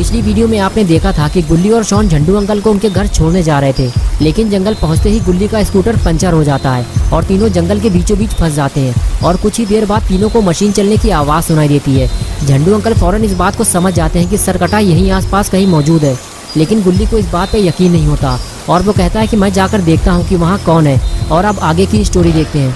पिछली वीडियो में आपने देखा था कि गुल्ली और शॉन झंडू अंकल को उनके घर छोड़ने जा रहे थे, लेकिन जंगल पहुंचते ही गुल्ली का स्कूटर पंचर हो जाता है और तीनों जंगल के बीचों बीच फंस जाते हैं। और कुछ ही देर बाद तीनों को मशीन चलने की आवाज़ सुनाई देती है। झंडू अंकल फौरन इस बात को समझ जाते हैं कि सरकटा यहीं आसपास कहीं मौजूद है, लेकिन गुल्ली को इस बात पे यकीन नहीं होता और वो कहता है कि मैं जाकर देखता हूँ कि वहाँ कौन है। और अब आगे की स्टोरी देखते हैं।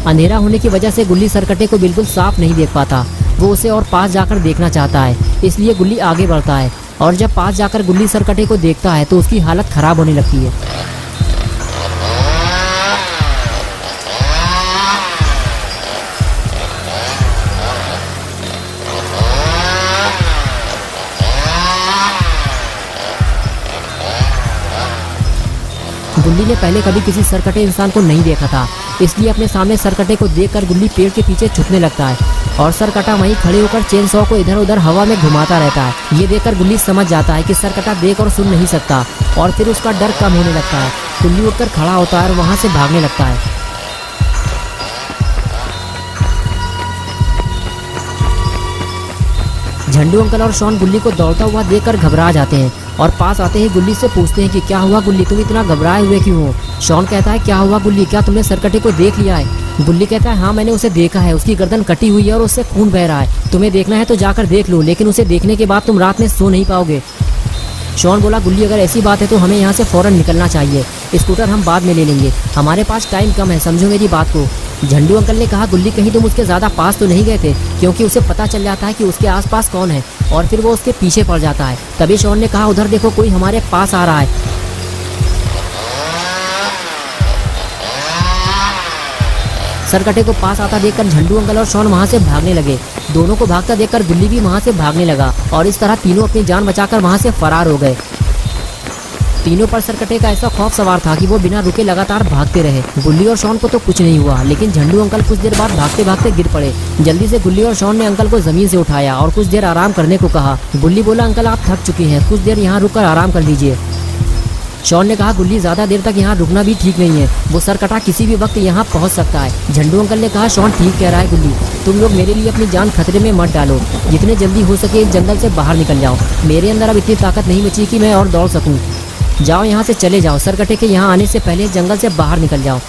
अंधेरा होने की वजह से गुल्ली सरकटे को बिल्कुल साफ नहीं देख पाता। वो उसे और पास जाकर देखना चाहता है, इसलिए गुल्ली आगे बढ़ता है और जब पास जाकर गुल्ली सरकटे को देखता है तो उसकी हालत खराब होने लगती है। गुल्ली ने पहले कभी किसी सरकटे इंसान को नहीं देखा था, इसलिए अपने सामने सरकटे को देखकर गुल्ली पेड़ के पीछे छुपने लगता है और सरकटा वहीं खड़े होकर चेन सॉ को इधर उधर हवा में घुमाता रहता है। ये देखकर गुल्ली समझ जाता है कि सरकटा देख और सुन नहीं सकता और फिर उसका डर कम होने लगता है। गुल्ली उठकर खड़ा होता है और वहाँ से भागने लगता है। झंडू अंकल और शॉन गुल्ली को दौड़ता हुआ देखकर घबरा जाते हैं और पास आते ही गुल्ली से पूछते हैं कि क्या हुआ गुल्ली, तुम इतना घबराए हुए क्यों हो? शॉन कहता है क्या हुआ गुल्ली, क्या तुमने सरकटे को देख लिया है? गुल्ली कहता है हाँ मैंने उसे देखा है, उसकी गर्दन कटी हुई है और उससे खून बह रहा है। तुम्हें देखना है तो जाकर देख लो, लेकिन उसे देखने के बाद तुम रात में सो नहीं पाओगे। शॉन बोला गुल्ली अगर ऐसी बात है तो हमें यहाँ से फौरन निकलना चाहिए, स्कूटर हम बाद में ले लेंगे, हमारे पास टाइम कम है, समझो मेरी बात को। झंडू अंकल ने कहा गुल्ली कहीं तुम उसके ज़्यादा पास तो नहीं गए थे, क्योंकि उसे पता चल जाता है कि उसके आसपास कौन है और फिर वो उसके पीछे पड़ जाता है। तभी शॉन ने कहा उधर देखो कोई हमारे पास आ रहा है। सरकटे को पास आता देखकर झंडू अंकल और शॉन वहाँ से भागने लगे। दोनों को भागता देखकर गुल्ली भी वहाँ से भागने लगा और इस तरह तीनों अपनी जान बचाकर वहाँ से फरार हो गए। तीनों पर सरकटे का ऐसा खौफ सवार था कि वो बिना रुके लगातार भागते रहे। गुल्ली और शॉन को तो कुछ नहीं हुआ, लेकिन झंडू अंकल कुछ देर बाद भागते भागते गिर पड़े। जल्दी से गुल्ली और शॉन ने अंकल को जमीन से उठाया और कुछ देर आराम करने को कहा। गुल्ली बोला अंकल आप थक चुके हैं, कुछ देर यहाँ रुककर आराम कर लीजिए। शॉन ने कहा गुल्ली ज़्यादा देर तक यहाँ रुकना भी ठीक नहीं है, वो सरकटा किसी भी वक्त यहाँ पहुँच सकता है। झंडू अंकल ने कहा शॉन ठीक कह रहा है गुल्ली, तुम लोग मेरे लिए अपनी जान खतरे में मत डालो, जितने जल्दी हो सके इस जंगल से बाहर निकल जाओ। मेरे अंदर अब इतनी ताकत नहीं बची कि मैं और दौड़ सकूँ। जाओ यहाँ से चले जाओ, सरकटे के यहाँ आने से पहले जंगल से बाहर निकल जाओ।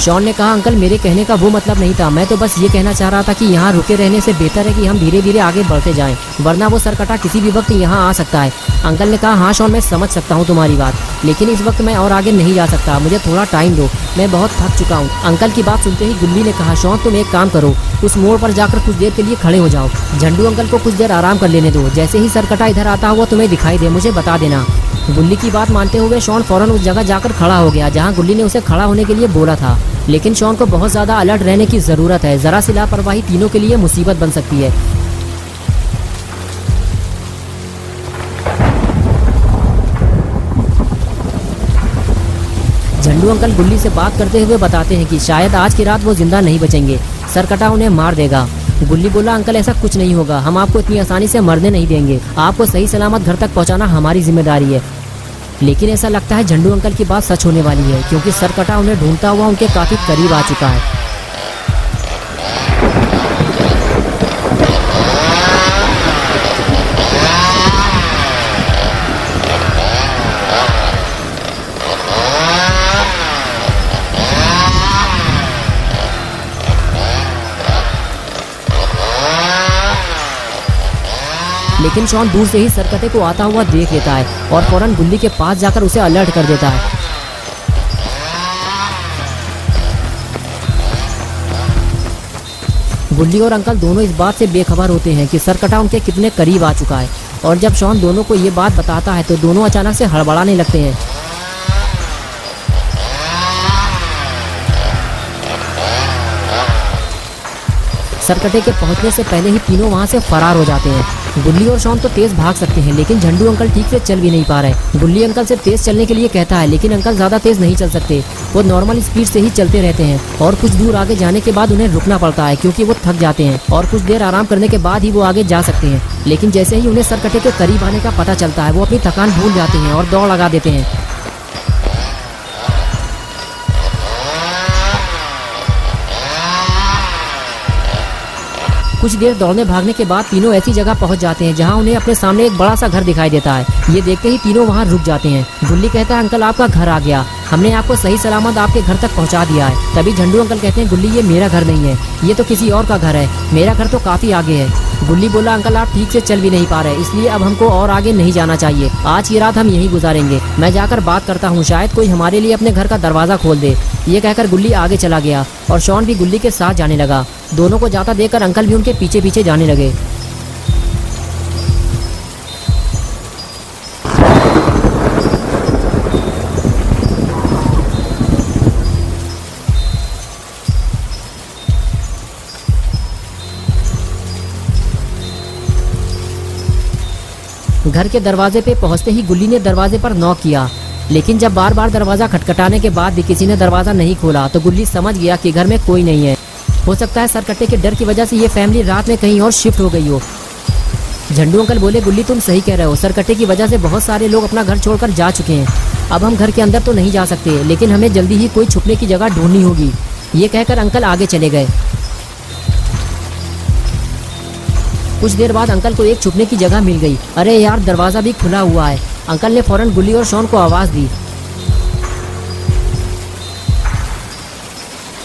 शॉन ने कहा अंकल मेरे कहने का वो मतलब नहीं था, मैं तो बस ये कहना चाह रहा था कि यहाँ रुके रहने से बेहतर है कि हम धीरे धीरे आगे बढ़ते जाएं, वरना वो सरकटा किसी भी वक्त यहाँ आ सकता है। अंकल ने कहा हाँ शॉन मैं समझ सकता हूँ तुम्हारी बात, लेकिन इस वक्त मैं और आगे नहीं जा सकता, मुझे थोड़ा टाइम दो, मैं बहुत थक चुका हूँ। अंकल की बात सुनते ही गुल्ली ने कहा शॉन तुम एक काम करो, उस मोड़ पर जाकर कुछ देर के लिए खड़े हो जाओ, झंडू अंकल को कुछ देर आराम कर लेने दो, जैसे ही सरकटा इधर आता हुआ तुम्हें दिखाई दे मुझे बता देना। गुल्ली की बात मानते हुए शॉन फौरन उस जगह जाकर खड़ा हो गया जहाँ गुल्ली ने उसे खड़ा होने के लिए बोला था, लेकिन शॉन को बहुत ज़्यादा अलर्ट रहने की ज़रूरत है, ज़रा सी लापरवाही तीनों के लिए मुसीबत बन सकती है। झंडू अंकल गुल्ली से बात करते हुए बताते हैं कि शायद आज की रात वो जिंदा नहीं बचेंगे, सरकटा उन्हें मार देगा। गुल्ली बोला अंकल ऐसा कुछ नहीं होगा, हम आपको इतनी आसानी से मरने नहीं देंगे, आपको सही सलामत घर तक पहुंचाना हमारी जिम्मेदारी है। लेकिन ऐसा लगता है झंडू अंकल की बात सच होने वाली है, क्योंकि सरकटा उन्हें ढूंढता हुआ उनके काफी करीब आ चुका है। लेकिन शॉन दूर से ही सरकटे को आता हुआ देख लेता है और फौरन गुल्ली के पास जाकर उसे अलर्ट कर देता है। गुल्ली और अंकल दोनों इस बात से बेखबर होते हैं कि सरकटा उनके कितने करीब आ चुका है, और जब शॉन दोनों को ये बात बताता है तो दोनों अचानक से हड़बड़ाने लगते हैं। सरकटे के पहुंचने से पहले ही तीनों वहां से फरार हो जाते हैं। गुल्ली और शॉन तो तेज भाग सकते हैं, लेकिन झंडू अंकल ठीक से चल भी नहीं पा रहे। गुल्ली अंकल से तेज चलने के लिए कहता है, लेकिन अंकल ज्यादा तेज नहीं चल सकते, वो नॉर्मल स्पीड से ही चलते रहते हैं और कुछ दूर आगे जाने के बाद उन्हें रुकना पड़ता है, क्योंकि वो थक जाते हैं और कुछ देर आराम करने के बाद ही वो आगे जा सकते हैं। लेकिन जैसे ही उन्हें सरकटे के करीब आने का पता चलता है, वो अपनी थकान भूल जाते हैं और दौड़ लगा देते हैं। कुछ देर दौड़ने भागने के बाद तीनों ऐसी जगह पहुंच जाते हैं जहां उन्हें अपने सामने एक बड़ा सा घर दिखाई देता है। ये देखते ही तीनों वहां रुक जाते हैं। गुल्ली कहता है अंकल आपका घर आ गया, हमने आपको सही सलामत आपके घर तक पहुंचा दिया है। तभी झंडू अंकल कहते हैं गुल्ली ये मेरा घर नहीं है, ये तो किसी और का घर है, मेरा घर तो काफी आगे है। गुल्ली बोला अंकल आप ठीक से चल भी नहीं पा रहे, इसलिए अब हमको और आगे नहीं जाना चाहिए, आज की रात हम यहीं गुजारेंगे। मैं जाकर बात करता हूँ, शायद कोई हमारे लिए अपने घर का दरवाजा खोल दे। ये कहकर गुल्ली आगे चला गया और शॉन भी गुल्ली के साथ जाने लगा। दोनों को जाता देखकर अंकल भी उनके पीछे पीछे जाने लगे। घर के दरवाजे पे पहुंचते ही गुल्ली ने दरवाजे पर नॉक किया, लेकिन जब बार बार दरवाजा खटखटाने के बाद भी किसी ने दरवाजा नहीं खोला तो गुल्ली समझ गया कि घर में कोई नहीं है। हो सकता है सरकट्टे के डर की वजह से ये फैमिली रात में कहीं और शिफ्ट हो गई हो। झंडू अंकल बोले गुल्ली तुम सही कह रहे हो, सरकट्टे की वजह से बहुत सारे लोग अपना घर छोड़कर जा चुके हैं। अब हम घर के अंदर तो नहीं जा सकते, लेकिन हमें जल्दी ही कोई छुपने की जगह ढूंढनी होगी। ये कहकर अंकल आगे चले गए। कुछ देर बाद अंकल को एक छुपने की जगह मिल गई। अरे यार दरवाजा भी खुला हुआ है। अंकल ने फौरन गुल्ली और शॉन को आवाज दी।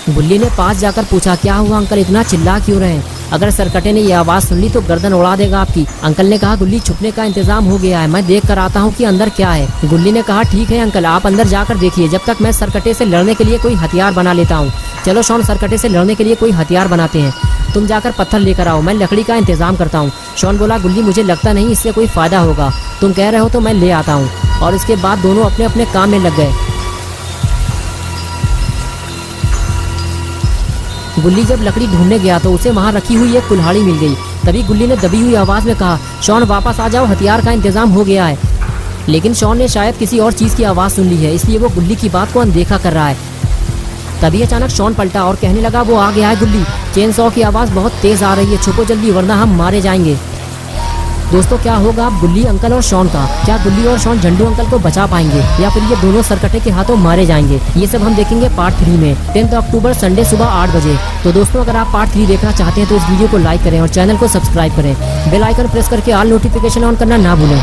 गुल्ली ने पास जाकर पूछा क्या हुआ अंकल, इतना चिल्ला क्यों रहे हैं? अगर सरकटे ने यह आवाज सुन ली तो गर्दन उड़ा देगा आपकी। अंकल ने कहा गुल्ली छुपने का इंतजाम हो गया है, मैं देख कर आता हूँ कि अंदर क्या है। गुल्ली ने कहा ठीक है अंकल आप अंदर जाकर देखिए, जब तक मैं सरकटे से लड़ने के लिए कोई हथियार बना लेता हूँ। चलो शॉन सरकटे से लड़ने के लिए कोई हथियार बनाते हैं, तुम जाकर पत्थर लेकर आओ, मैं लकड़ी का इंतजाम करता हूँ। शॉन बोला गुल्ली मुझे लगता नहीं इससे कोई फायदा होगा, तुम कह रहे हो तो मैं ले आता हूँ। और इसके बाद दोनों अपने अपने काम में लग गए। गुल्ली जब लकड़ी ढूंढने गया तो उसे वहां रखी हुई एक कुल्हाड़ी मिल गई। तभी गुल्ली ने दबी हुई आवाज में कहा शॉन वापस आ जाओ, हथियार का इंतजाम हो गया है। लेकिन शॉन ने शायद किसी और चीज की आवाज सुन ली है, इसलिए वो गुल्ली की बात को अनदेखा कर रहा है। तभी अचानक शॉन पलटा और कहने लगा वो आ गया है गुल्ली, चेन सॉ की आवाज बहुत तेज आ रही है, छुपो जल्दी वरना हम मारे जाएंगे। दोस्तों क्या होगा अब गुल्ली अंकल और शॉन का? क्या गुल्ली और शॉन झंडू अंकल को बचा पाएंगे या फिर ये दोनों सरकटे के हाथों मारे जाएंगे? ये सब हम देखेंगे पार्ट 3 में 10 अक्टूबर संडे सुबह 8 बजे। तो दोस्तों अगर आप पार्ट 3 देखना चाहते हैं तो इस वीडियो को लाइक करें और चैनल को सब्सक्राइब करें। बेल आइकन प्रेस करके ऑल नोटिफिकेशन ऑन करना ना भूलें।